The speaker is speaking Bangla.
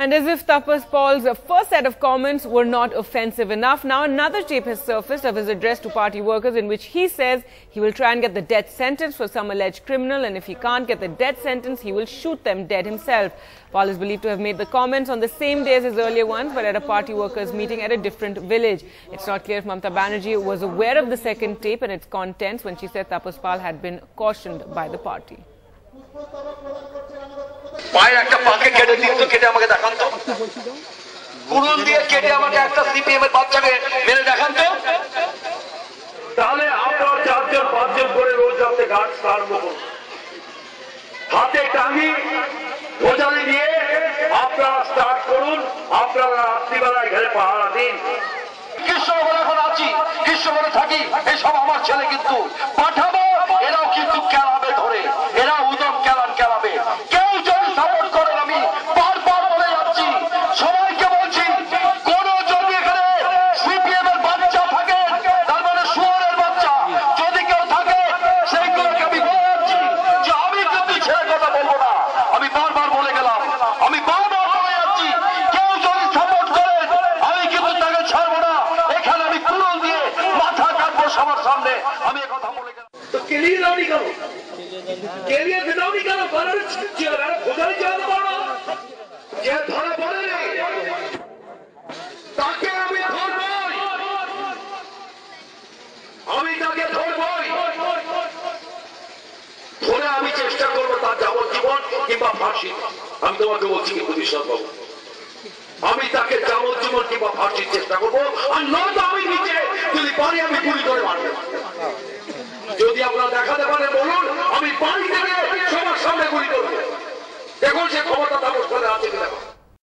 And as if Tapas Paul's first set of comments were not offensive enough, now another tape has surfaced of his address to party workers in which he says he will try and get the death sentence for some alleged criminal, and if he can't get the death sentence, he will shoot them dead himself. Paul is believed to have made the comments on the same day as his earlier ones, but at a party workers meeting at a different village. It's not clear if Mamata Banerjee was aware of the second tape and its contents when she said Tapas Paul had been cautioned by the party. পায়ের একটা পাকে কেটে দিন তো, কেটে আমাকে দেখান তো, কুড়ুল দিয়ে কেটে আমাকে একটা সিপিএম এর বাচ্চাকে মেরে দেখান তো। তাহলে আপনারা 4 জন 5 জন করে রোজ রাতে গাছ আরম্ভ করুন, হাতে টাঙি বোঝালি নিয়ে আপনারা স্টার্ট করুন, আপনারা রাত্রিবেলায় ঘরে পাহারা দিন। গ্রীষ্মবলে এখন আছি, গ্রীষ্মবলে থাকি, এসব আমার ছেলে কিন্তু পাঠাবো, এরাও কিন্তু খেলাবে ধরে, এরা উদম খেলাবে। কেউ যদি সাপোর্ট করেন, আমি বারবার বলে যাচ্ছি, সবাইকে বলছি, কোন যদি এখানে সিপিএম এর বাচ্চা থাকে, তার মানে শুয়োরের বাচ্চা যদি কেউ থাকে, সেইগুলোকে আমি বলে যাচ্ছি যে আমি কিন্তু ছেড়ে কথা বলবো না। আমি বারবার বলে গেলাম, আমি বারবার বলে যাচ্ছি, কেউ যদি সাপোর্ট করেন, আমি কিন্তু তাকে ছাড়বো না। এখানে আমি কুড়ুল দিয়ে মাথা কাটবো সবার সামনে, আমি কথা বলে গেলাম। তো কেলিয়ে দাওনি কেন? কেলিয়ে দাওনি কেন? খোঁজাই চালাতে পারো, যে ধরা পড়ে তাকে আমি ধরবই, আমি তাকে ধরবই, ধরে আমি চেষ্টা করবো তার যাবজ্জীবন কিংবা ফাঁসি। আমি তোমাকে বলছি কিন্তু বিশ্বাস পাবো, আমি তাকে যাবজ্জীবন কিংবা ফাঁসির চেষ্টা করবো, আর নয়তো আমি নিচে যদি পারি আমি গুলি করে মারবো। যদি আপনারা দেখাতে পারেন বলুন, আমি বাড়ি থেকে সবার সামনে গুলি করবো। দেখুন সে ক্ষমতা তাপস করে আছে।